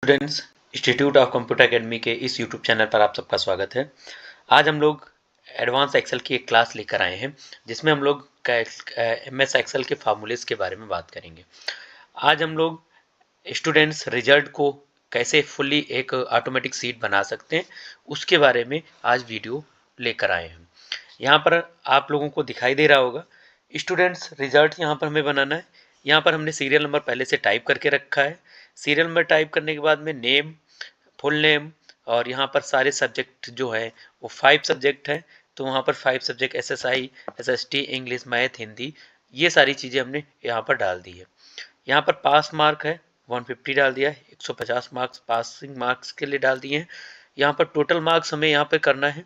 Students, institute of computer academy के इस YouTube channel पर आप सबका स्वागत है। आज हम लोग एडवांस एक्सेल की एक क्लास लेकर आए हैं जिसमें हम लोग एमएस एक्सेल के फार्मूलेस के बारे में बात करेंगे। आज हम लोग स्टूडेंट्स रिजल्ट को कैसे फुल्ली एक ऑटोमेटिक सीट बना सकते हैं उसके बारे में आज वीडियो लेकर आए हैं। यहाँ पर आप लोगों को दिखाई दे रहा होगा स्टूडेंट्स रिजल्ट यहाँ पर हमें बनाना है। यहाँ पर हमने सीरियल नंबर पहले से टाइप करके रखा है। सीरियल नंबर टाइप करने के बाद में नेम, फुल नेम और यहाँ पर सारे सब्जेक्ट जो है वो 5 सब्जेक्ट है, तो वहाँ पर 5 subject SSI, SST, English, math, Hindi, ये सारी चीज़ें हमने यहाँ पर डाल दी है। यहाँ पर पास मार्क है 150 डाल दिया है, 150 मार्क्स पासिंग मार्क्स के लिए डाल दिए हैं। यहाँ पर टोटल मार्क्स हमें यहाँ पर करना है,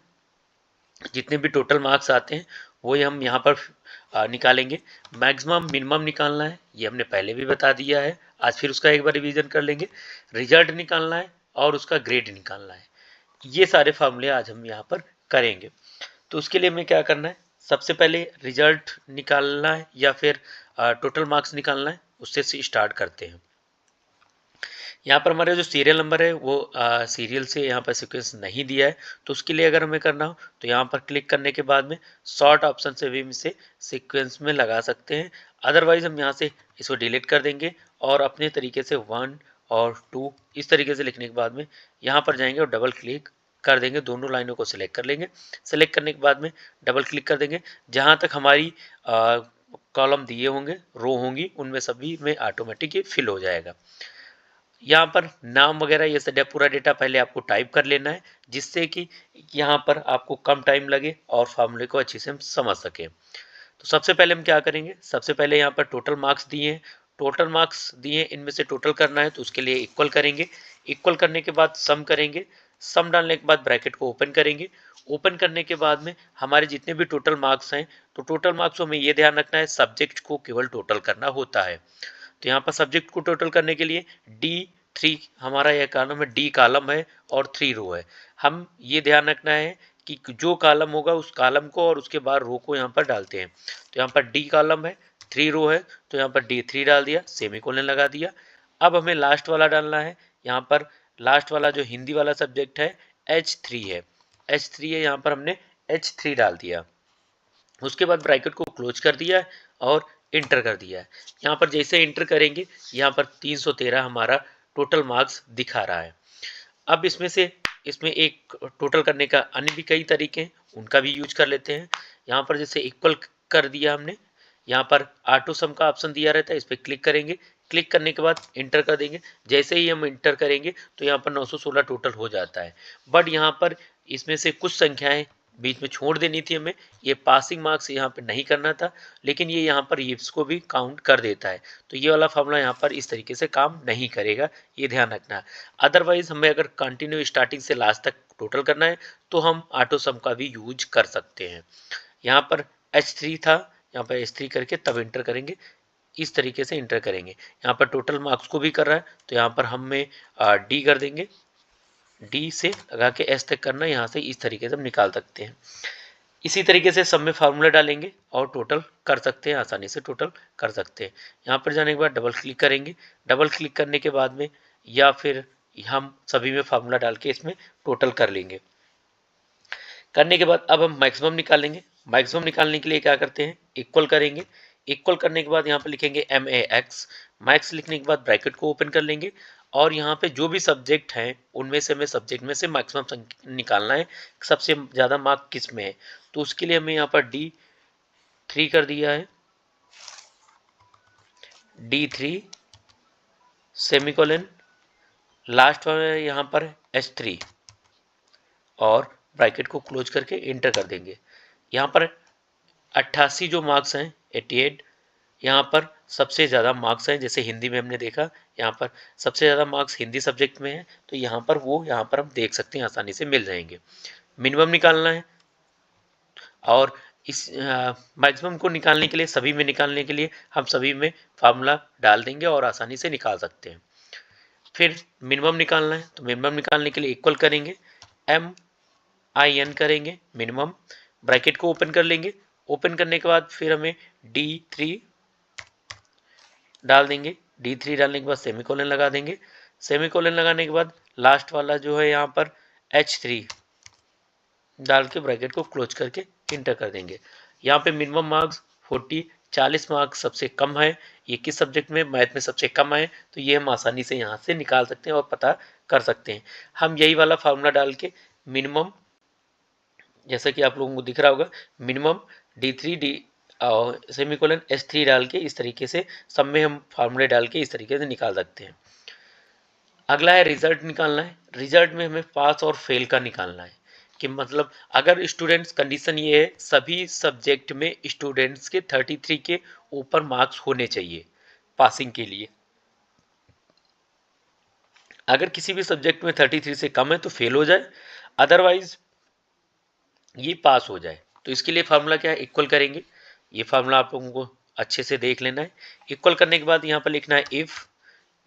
जितने भी टोटल मार्क्स आते हैं वो हम यहाँ पर निकालेंगे। मैक्सिमम मिनिमम निकालना है, ये हमने पहले भी बता दिया है, आज फिर उसका एक बार रिवीजन कर लेंगे। रिजल्ट निकालना है और उसका ग्रेड निकालना है, ये सारे फार्मूले आज हम यहाँ पर करेंगे। तो उसके लिए हमें क्या करना है, सबसे पहले रिजल्ट निकालना है या फिर टोटल मार्क्स निकालना है, उससे स्टार्ट करते हैं। यहाँ पर हमारे जो सीरियल नंबर है वो सीरियल से यहाँ पर सीक्वेंस नहीं दिया है, तो उसके लिए अगर हमें करना हो तो यहाँ पर क्लिक करने के बाद में शॉर्ट ऑप्शन से भी इसे सीक्वेंस में लगा सकते हैं। अदरवाइज हम यहाँ से इसको डिलीट कर देंगे और अपने तरीके से 1 और 2 इस तरीके से लिखने के बाद में यहाँ पर जाएंगे और डबल क्लिक कर देंगे, दोनों लाइनों को सिलेक्ट कर लेंगे। सेलेक्ट करने के बाद में डबल क्लिक कर देंगे, जहाँ तक हमारी कॉलम दिए होंगे, रो होंगी, उनमें सभी में ऑटोमेटिक ये फिल हो जाएगा। यहाँ पर नाम वगैरह ये सब पूरा डेटा पहले आपको टाइप कर लेना है, जिससे कि यहाँ पर आपको कम टाइम लगे और फार्मूले को अच्छे से हम समझ सकें। तो सबसे पहले हम क्या करेंगे, सबसे पहले यहाँ पर टोटल मार्क्स दिए हैं, टोटल मार्क्स दिए इनमें से टोटल करना है, तो उसके लिए इक्वल करेंगे। इक्वल करने के बाद सम करेंगे, सम डालने के बाद ब्रैकेट को ओपन करेंगे। ओपन करने के बाद में हमारे जितने भी टोटल मार्क्स हैं, तो टोटल मार्क्स में ये ध्यान रखना है सब्जेक्ट को केवल टोटल करना होता है। तो यहाँ पर सब्जेक्ट को टोटल करने के लिए D3 हमारा यह कॉलम है, D कॉलम है और 3 रो है। हम ये ध्यान रखना है कि जो कॉलम होगा उस कॉलम को और उसके बाद रो को यहाँ पर डालते हैं। तो यहाँ पर D कॉलम है, 3 रो है, तो यहाँ पर D3 डाल दिया, सेमीकोलन लगा दिया। अब हमें लास्ट वाला डालना है, यहाँ पर लास्ट वाला जो हिंदी वाला सब्जेक्ट है H3 है, H3 है, यहाँ पर हमने H3 डाल दिया। उसके बाद ब्रैकेट को क्लोज कर दिया और इंटर कर दिया है। यहाँ पर जैसे इंटर करेंगे यहाँ पर 313 हमारा टोटल मार्क्स दिखा रहा है। अब इसमें एक टोटल करने का अन्य भी कई तरीके हैं, उनका भी यूज कर लेते हैं। यहाँ पर जैसे इक्वल कर दिया हमने, यहाँ पर ऑटो सम का ऑप्शन दिया रहता है, इस पर क्लिक करेंगे। क्लिक करने के बाद इंटर कर देंगे। जैसे ही हम इंटर करेंगे तो यहाँ पर 916 टोटल हो जाता है। बट यहाँ पर इसमें से कुछ संख्याएं बीच में छोड़ देनी थी हमें, ये पासिंग मार्क्स यहाँ पे नहीं करना था, लेकिन ये यहाँ पर इसको भी काउंट कर देता है। तो ये वाला फॉर्मूला यहाँ पर इस तरीके से काम नहीं करेगा, ये ध्यान रखना है। अदरवाइज हमें अगर कंटिन्यू स्टार्टिंग से लास्ट तक टोटल करना है तो हम ऑटो सम का भी यूज कर सकते हैं। यहाँ पर H3 था, यहाँ पर H3 करके तब इंटर करेंगे, इस तरीके से इंटर करेंगे। यहाँ पर टोटल मार्क्स को भी कर रहा है, तो यहाँ पर हमें D कर देंगे, D से लगा के S तक करना, यहाँ से इस तरीके से हम निकाल सकते हैं। इसी तरीके से सब में फार्मूला डालेंगे और टोटल कर सकते हैं, आसानी से टोटल कर सकते हैं। यहाँ पर जाने के बाद डबल क्लिक करेंगे, डबल क्लिक करने के बाद में या फिर हम सभी में फार्मूला डाल के इसमें टोटल कर लेंगे। करने के बाद अब हम मैक्सिमम निकालेंगे। मैक्सिमम निकालने के लिए क्या करते हैं, इक्वल करेंगे। इक्वल करने के बाद यहाँ पर लिखेंगे MAX, मैक्स लिखने के बाद ब्रैकेट को ओपन कर लेंगे और यहाँ पे जो भी सब्जेक्ट हैं उनमें से हमें सब्जेक्ट में से मैक्सिमम निकालना है, सबसे ज़्यादा मार्क किस में है। तो उसके लिए हमें यहाँ पर D3 कर दिया है, D3 सेमीकोलन, लास्ट वाला यहाँ पर H3 और ब्रैकेट को क्लोज करके इंटर कर देंगे। यहाँ पर 88 जो मार्क्स हैं, 88, यहाँ पर सबसे ज़्यादा मार्क्स हैं। जैसे हिंदी में हमने देखा, यहाँ पर सबसे ज़्यादा मार्क्स हिंदी सब्जेक्ट में है, तो यहाँ पर हम देख सकते हैं, आसानी से मिल जाएंगे। मिनिमम निकालना है और इस मैक्सिमम को निकालने के लिए, सभी में निकालने के लिए हम सभी में फार्मूला डाल देंगे और आसानी से निकाल सकते हैं। फिर मिनिमम निकालना है, तो मिनिमम निकालने के लिए इक्वल करेंगे, MIN करेंगे मिनिमम, ब्रैकेट को ओपन कर लेंगे। ओपन करने के बाद फिर हमें D3 डाल देंगे, D3 डालने के बाद सेमीकोलन लगा देंगे। सेमीकोलन लगाने के बाद लास्ट वाला जो है यहाँ पर H3 डाल के ब्रैकेट को क्लोज करके इंटर कर देंगे। यहाँ पे मिनिमम मार्क्स 40 मार्क्स सबसे कम है, ये किस सब्जेक्ट में, मैथ में सबसे कम है, तो ये हम आसानी से यहाँ से निकाल सकते हैं और पता कर सकते हैं। हम यही वाला फार्मूला डाल के मिनिमम, जैसा कि आप लोगों को दिख रहा होगा, मिनिमम D3 और सेमीकोलन H3 डाल के इस तरीके से सब में हम फार्मूले डाल के इस तरीके से निकाल सकते हैं। अगला है रिजल्ट निकालना है। रिजल्ट में हमें पास और फेल का निकालना है कि मतलब अगर स्टूडेंट्स, कंडीशन ये है सभी सब्जेक्ट में स्टूडेंट्स के 33 के ऊपर मार्क्स होने चाहिए पासिंग के लिए। अगर किसी भी सब्जेक्ट में 33 से कम है तो फेल हो जाए, अदरवाइज ये पास हो जाए। तो इसके लिए फार्मूला क्या है, इक्वल करेंगे। ये फार्मूला आप लोगों को अच्छे से देख लेना है। इक्वल करने के बाद यहाँ पर लिखना है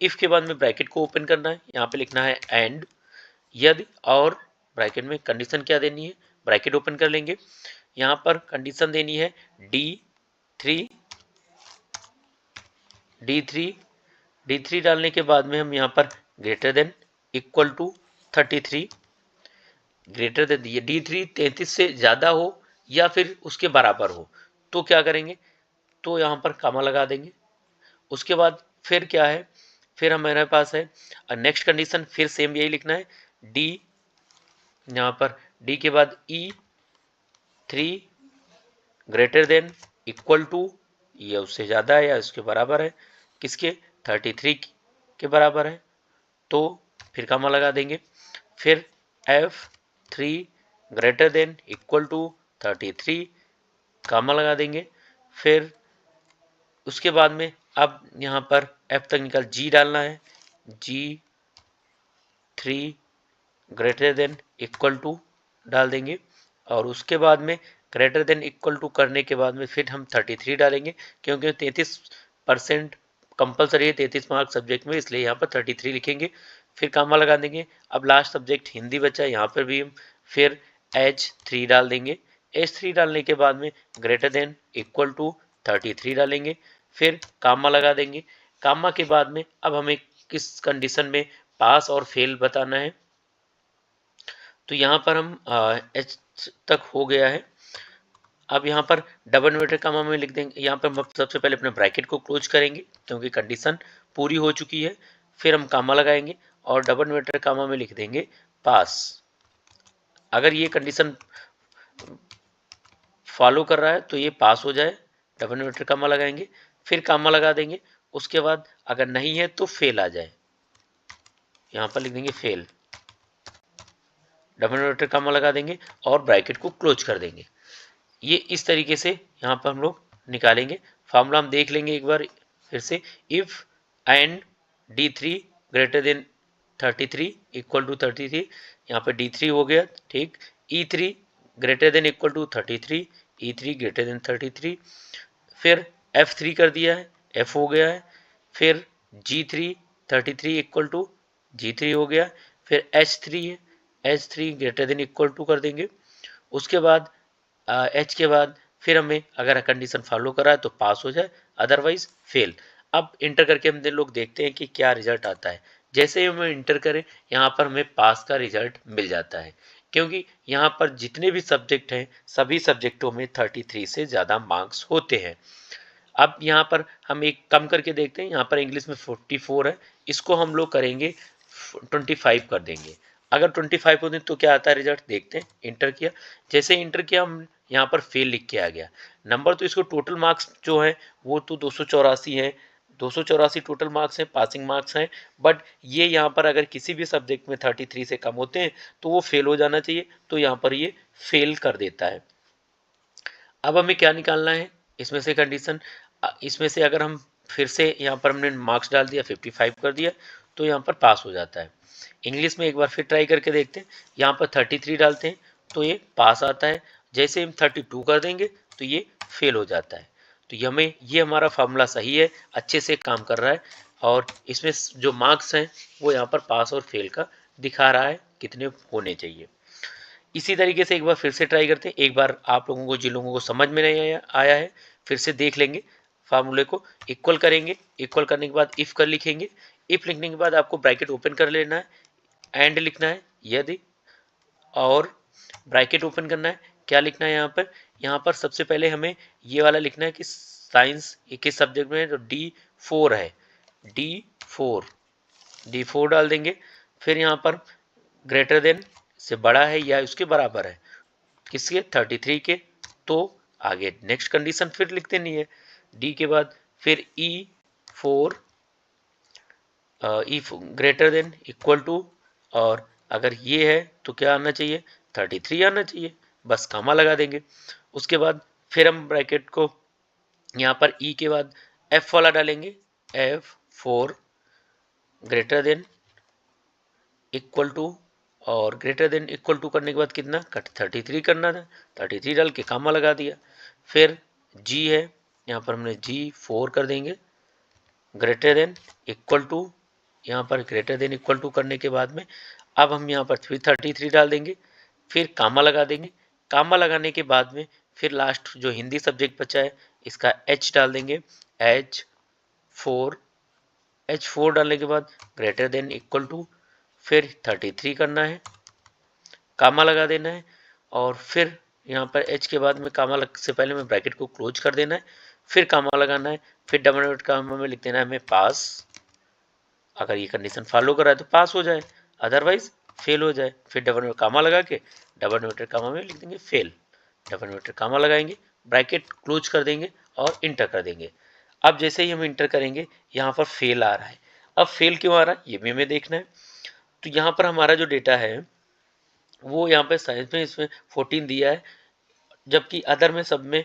इफ के बाद में ब्रैकेट को ओपन करना है, यहाँ पे लिखना है एंड, यदि, और ब्रैकेट में कंडीशन क्या देनी है, ब्रैकेट ओपन कर लेंगे। यहाँ पर कंडीशन देनी है D3 डालने के बाद में हम यहाँ पर greater than equal to 33, greater than ये D3 33 से ज़्यादा हो या फिर उसके बराबर हो तो क्या करेंगे, तो यहाँ पर कामा लगा देंगे। उसके बाद फिर क्या है, फिर हमारे पास है नेक्स्ट कंडीशन, फिर सेम यही लिखना है D, यहाँ पर D के बाद E3 greater than equal to, ये उससे ज़्यादा है या उसके बराबर है, किसके, 33 के बराबर है, तो फिर कामा लगा देंगे। फिर F3 greater than equal to 33, कामा लगा देंगे। फिर उसके बाद में अब यहाँ पर F तक निकाल G डालना है, G3 greater than equal to डाल देंगे, और उसके बाद में ग्रेटर देन इक्वल टू करने के बाद में फिर हम 33 डालेंगे, क्योंकि 33% कंपलसरी है 33 मार्क सब्जेक्ट में, इसलिए यहाँ पर 33 लिखेंगे। फिर कामा लगा देंगे। अब लास्ट सब्जेक्ट हिंदी बचा, यहाँ पर भी हम फिर H3 डाल देंगे। H3 डालने के बाद में ग्रेटर देन इक्वल टू 33 डालेंगे, फिर कामा लगा देंगे। कामा के बाद में अब हमें किस कंडीशन में पास और फेल बताना है, तो यहाँ पर हम H तक हो गया है। अब यहाँ पर डबल इन्वर्टेड कामा में लिख देंगे। यहाँ पर हम सबसे पहले अपने ब्रैकेट को क्लोज करेंगे क्योंकि कंडीशन पूरी हो चुकी है, फिर हम कामा लगाएंगे और डबल इन्वर्टेड कामा में लिख देंगे पास। अगर ये कंडीशन फॉलो कर रहा है तो ये पास हो जाए, डबल इन्वर्टेड कामा लगाएंगे, फिर कामा लगा देंगे। उसके बाद अगर नहीं है तो फेल आ जाए, यहाँ पर लिख देंगे फेल, डबल इन्वर्टेड कामा लगा देंगे और ब्रैकेट को क्लोज कर देंगे। ये इस तरीके से यहाँ पर हम लोग निकालेंगे। फार्मूला हम देख लेंगे एक बार फिर से, if and D3 greater than 33 equal to 33, यहाँ पे D3 हो गया, ठीक। E3 greater than equal to 33, E3 greater than 33, फिर F3 कर दिया है, F हो गया है, फिर G3 33 इक्वल टू G3 हो गया, फिर H3 है, H3 greater than equal to कर देंगे। उसके बाद H के बाद फिर हमें अगर कंडीशन फॉलो करा है तो पास हो जाए, अदरवाइज फेल। अब इंटर करके हम लोग देखते हैं कि क्या रिजल्ट आता है। जैसे ही हम इंटर करें यहाँ पर हमें पास का रिजल्ट मिल जाता है, क्योंकि यहाँ पर जितने भी सब्जेक्ट हैं सभी सब्जेक्टों में 33 से ज़्यादा मार्क्स होते हैं। अब यहाँ पर हम एक कम करके देखते हैं, यहाँ पर इंग्लिश में 44 है, इसको हम लोग करेंगे 25 कर देंगे। अगर 25 होते तो क्या आता है रिजल्ट, देखते हैं। इंटर किया, जैसे इंटर किया हम यहाँ पर फेल लिख के आ गया नंबर, तो इसको टोटल मार्क्स जो है वो तो 284 है, 284 टोटल मार्क्स हैं, पासिंग मार्क्स हैं। बट ये यहाँ पर अगर किसी भी सब्जेक्ट में 33 से कम होते हैं तो वो फेल हो जाना चाहिए, तो यहाँ पर ये फेल कर देता है। अब हमें क्या निकालना है इसमें से कंडीशन, इसमें से अगर हम फिर से यहाँ पर हमने मार्क्स डाल दिया 55 कर दिया तो यहाँ पर पास हो जाता है। इंग्लिश में एक बार फिर ट्राई करके देखते हैं, यहाँ पर 33 डालते हैं तो ये पास आता है, जैसे हम 32 कर देंगे तो ये फेल हो जाता है। तो ये हमारा फार्मूला सही है, अच्छे से काम कर रहा है, और इसमें जो मार्क्स हैं वो यहाँ पर पास और फेल का दिखा रहा है कितने होने चाहिए। इसी तरीके से एक बार फिर से ट्राई करते हैं। एक बार आप लोगों को, जिन लोगों को समझ में नहीं आया है, फिर से देख लेंगे। फार्मूले को इक्वल करेंगे, इक्वल करने के बाद इफ कर लिखेंगे। इफ लिखने के बाद आपको ब्रैकेट ओपन कर लेना है, एंड लिखना है यदि, और ब्रैकेट ओपन करना है। क्या लिखना है यहाँ पर सबसे पहले हमें ये वाला लिखना है कि साइंस किस सब्जेक्ट में है, तो D4 है, D4 डाल देंगे। फिर यहाँ पर ग्रेटर देन से बड़ा है या उसके बराबर है, किसके, 33 के, तो आगे नेक्स्ट कंडीशन फिर लिख देनी है डी के बाद। फिर E4 greater than equal to, और अगर ये है तो क्या आना चाहिए, 33 आना चाहिए, बस कामा लगा देंगे। उसके बाद फिर हम ब्रैकेट को यहाँ पर ई के बाद F वाला डालेंगे, F4 greater than equal to, और ग्रेटर देन इक्वल टू करने के बाद कितना कट 33 करना था, 33 डाल के कामा लगा दिया। फिर G है, यहाँ पर हमने G4 कर देंगे ग्रेटर देन इक्वल टू, यहाँ पर ग्रेटर देन इक्वल टू करने के बाद में अब हम यहाँ पर फिर 33 डाल देंगे, फिर कामा लगा देंगे। कामा लगाने के बाद में फिर लास्ट जो हिंदी सब्जेक्ट बचा है इसका H डाल देंगे, H4 डालने के बाद ग्रेटर देन इक्वल टू, फिर 33 करना है, कामा लगा देना है, और फिर यहाँ पर H के बाद में कामा लग से पहले में ब्रैकेट को क्लोज कर देना है, फिर कामा लगाना है, फिर डबल इनवर्टेड कामा में लिख देना है हमें पास। अगर ये कंडीशन फॉलो कर रहा है तो पास हो जाए, अदरवाइज फेल हो जाए। फिर डबल इनवर्टेड कामा लगा के डबल इनवर्टेड कामा में लिख देंगे फेल, डबल इनवर्टेड कामा लगाएंगे, ब्रैकेट क्लोज कर देंगे और इंटर कर देंगे। अब जैसे ही हम इंटर करेंगे यहाँ पर फेल आ रहा है। अब फेल क्यों आ रहा है ये भी हमें देखना है। तो यहाँ पर हमारा जो डेटा है वो यहाँ पे साइंस में इसमें 14 दिया है, जबकि अदर में सब में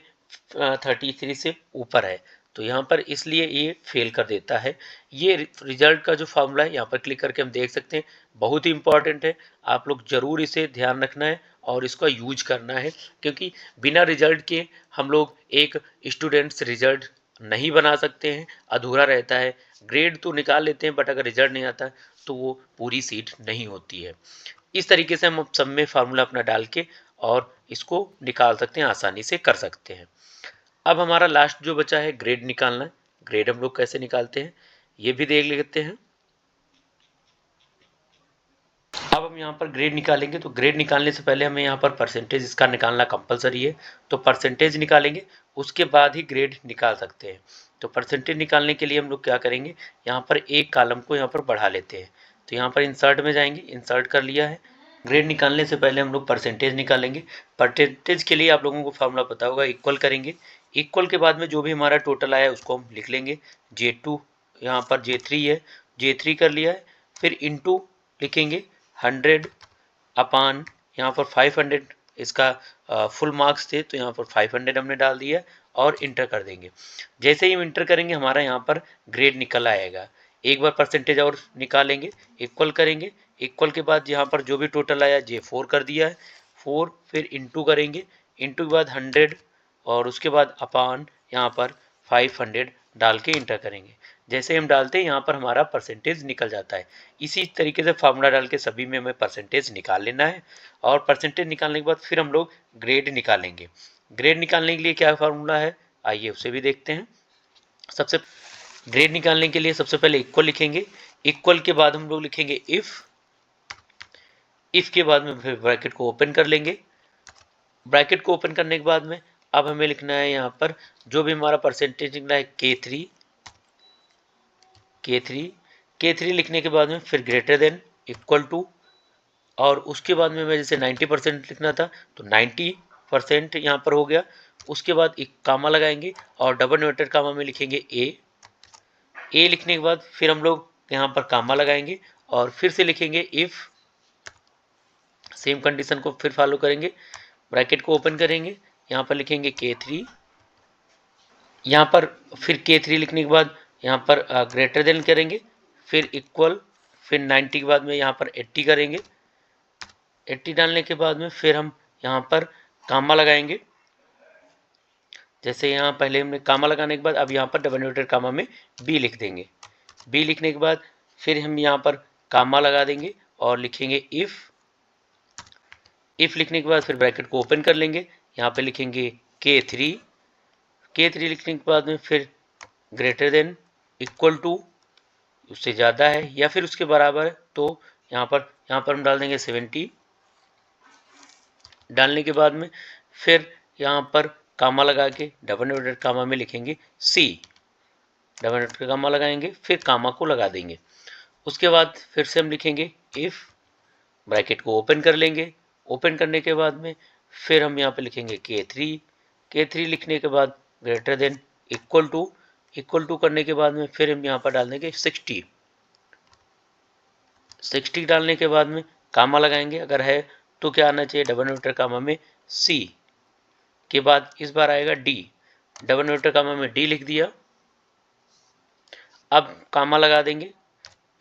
33 से ऊपर है, तो यहाँ पर इसलिए ये फेल कर देता है। ये रिजल्ट का जो फॉर्मूला है यहाँ पर क्लिक करके हम देख सकते हैं, बहुत ही इंपॉर्टेंट है, आप लोग जरूर इसे ध्यान रखना है और इसका यूज करना है, क्योंकि बिना रिजल्ट के हम लोग एक स्टूडेंट्स रिजल्ट नहीं बना सकते हैं, अधूरा रहता है। ग्रेड तो निकाल लेते हैं बट अगर रिजल्ट नहीं आता तो वो पूरी सीट नहीं होती है। इस तरीके से हम सब में फार्मूला अपना डाल के और इसको निकाल सकते हैं, आसानी से कर सकते हैं। अब हमारा लास्ट जो बचा है ग्रेड निकालना है। ग्रेड हम लोग कैसे निकालते हैं ये भी देख लेते हैं। अब हम यहाँ पर ग्रेड निकालेंगे, तो ग्रेड निकालने से पहले हमें यहाँ पर परसेंटेज इसका निकालना कंपलसरी है, तो परसेंटेज निकालेंगे उसके बाद ही ग्रेड निकाल सकते हैं। तो परसेंटेज निकालने के लिए हम लोग क्या करेंगे, यहाँ पर एक कॉलम को यहाँ पर बढ़ा लेते हैं। तो यहाँ पर इंसर्ट में जाएंगे, इंसर्ट कर लिया है। ग्रेड निकालने से पहले हम लोग परसेंटेज निकालेंगे। परसेंटेज के लिए आप लोगों को फार्मूला पता होगा, इक्वल करेंगे, इक्वल के बाद में जो भी हमारा टोटल आया उसको हम लिख लेंगे। J2 यहाँ पर J3 है, J3 कर लिया है, फिर इंटू लिखेंगे 100 अपान यहाँ पर 500, इसका फुल मार्क्स थे तो यहाँ पर 500 हमने डाल दिया और इंटर कर देंगे। जैसे ही हम इंटर करेंगे हमारा यहाँ पर ग्रेड निकल आएगा। एक बार परसेंटेज और निकालेंगे, इक्वल करेंगे, इक्वल के बाद यहाँ पर जो भी टोटल आया J4 कर दिया है, 4, फिर इंटू करेंगे, इंटू के बाद 100 और उसके बाद अपान यहाँ पर 500 डाल के इंटर करेंगे। जैसे हम डालते हैं यहाँ पर हमारा परसेंटेज निकल जाता है। इसी तरीके से फार्मूला डाल के सभी में हमें परसेंटेज निकाल लेना है, और परसेंटेज निकालने के बाद फिर हम लोग ग्रेड निकालेंगे। ग्रेड निकालने के लिए क्या फार्मूला है आइए उसे भी देखते हैं। सबसे ग्रेड निकालने के लिए सबसे पहले इक्वल लिखेंगे, इक्वल के बाद हम लोग लिखेंगे इफ के बाद में फिर ब्रैकेट को ओपन कर लेंगे। ब्रैकेट को ओपन करने के बाद में अब हमें लिखना है यहाँ पर जो भी हमारा परसेंटेज निकला है K3 लिखने के बाद में फिर ग्रेटर देन इक्वल टू, और उसके बाद में मैं जैसे 90% लिखना था तो 90% यहाँ पर हो गया। उसके बाद एक कामा लगाएंगे और डबल इनवर्टेड कामा में लिखेंगे ए लिखने के बाद फिर हम लोग यहाँ पर कामा लगाएंगे और फिर से लिखेंगे इफ, सेम कंडीशन को फिर फॉलो करेंगे, ब्रैकेट को ओपन करेंगे, यहाँ पर लिखेंगे K3, यहाँ पर फिर K3 लिखने के बाद यहाँ पर ग्रेटर देन करेंगे, फिर इक्वल, फिर 90 के बाद में यहाँ पर 80 करेंगे। 80 डालने के बाद में फिर हम यहाँ पर कामा लगाएंगे। जैसे यहाँ पहले हमने कामा लगाने के बाद अब यहाँ पर डबल इनवर्टेड कामा में बी लिख देंगे। बी लिखने के बाद फिर हम यहाँ पर कामा लगा देंगे और लिखेंगे इफ लिखने के बाद फिर ब्रैकेट को ओपन कर लेंगे, यहाँ पे लिखेंगे K3 लिखने के बाद में फिर ग्रेटर देन इक्वल टू, उससे ज़्यादा है या फिर उसके बराबर है तो यहाँ पर हम डाल देंगे 70। डालने के बाद में फिर यहाँ पर कामा लगा के डबल इन्वर्टेड कामा में लिखेंगे सी, डबल इन्वर्टेड कामा लगाएंगे फिर कामा को लगा देंगे। उसके बाद फिर से हम लिखेंगे इफ़, ब्रैकेट को ओपन कर लेंगे। ओपन करने के बाद में फिर हम यहाँ पे लिखेंगे K3 लिखने के बाद ग्रेटर देन इक्वल टू करने के बाद में फिर हम यहाँ पर डाल देंगे 60 डालने के बाद में कामा लगाएंगे, अगर है तो क्या आना चाहिए डबल इन्वर्टेड कामा में C के बाद इस बार आएगा D, डबल इन्वर्टेड कामा में D लिख दिया। अब कामा लगा देंगे।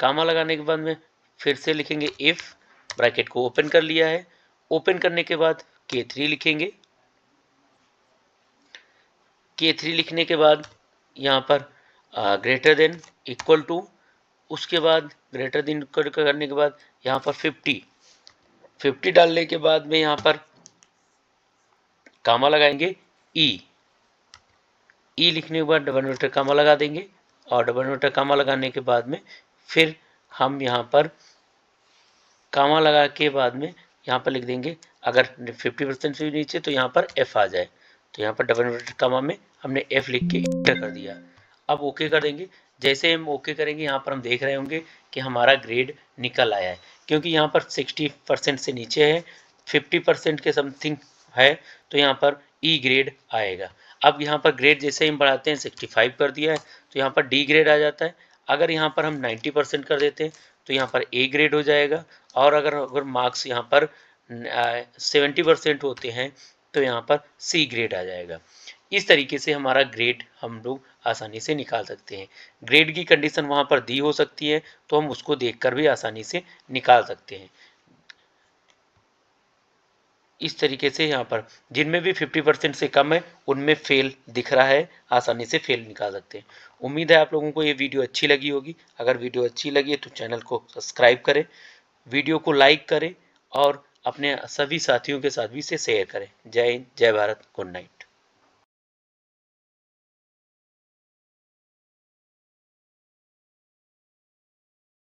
कामा लगाने के बाद में फिर से लिखेंगे इफ़, ब्रैकेट को ओपन कर लिया है। ओपन करने के बाद K3 लिखेंगे। K3 लिखने के बाद यहाँ पर ग्रेटर देन इक्वल टू, उसके बाद ग्रेटर देन इक्वल करने के बाद यहाँ पर 50 डालने के बाद में यहाँ पर कामा लगाएंगे ई लिखने के बाद डबल इन्वर्टेड कामा लगा देंगे और डबल इन्वर्टेड कामा लगाने के बाद में फिर हम यहाँ पर कामा लगा के बाद में यहाँ पर लिख देंगे, अगर 50% से नीचे तो यहाँ पर F आ जाए, तो यहाँ पर डबल इन्वर्टेड कामा में हमने F लिख के एंटर कर दिया। अब ओके कर देंगे। जैसे हम ओके करेंगे यहाँ पर हम देख रहे होंगे कि हमारा ग्रेड निकल आया है, क्योंकि यहाँ पर 60% से नीचे है, 50% के समथिंग है तो यहाँ पर ई ग्रेड आएगा। अब यहाँ पर ग्रेड जैसे ही हम बढ़ाते हैं 65 कर दिया है तो यहाँ पर डी ग्रेड आ जाता है। अगर यहाँ पर हम 90% कर देते हैं तो यहाँ पर ए ग्रेड हो जाएगा, और अगर मार्क्स यहाँ पर 70% होते हैं तो यहाँ पर सी ग्रेड आ जाएगा। इस तरीके से हमारा ग्रेड हम लोग आसानी से निकाल सकते हैं। ग्रेड की कंडीशन वहाँ पर दी हो सकती है तो हम उसको देखकर भी आसानी से निकाल सकते हैं। इस तरीके से यहाँ पर जिनमें भी 50% से कम है उनमें फेल दिख रहा है, आसानी से फेल निकाल सकते हैं। उम्मीद है आप लोगों को ये वीडियो अच्छी लगी होगी। अगर वीडियो अच्छी लगी है तो चैनल को सब्सक्राइब करें, वीडियो को लाइक करें और अपने सभी साथियों के साथ भी इसे शेयर करें। जय हिंद, जय भारत, गुड नाइट।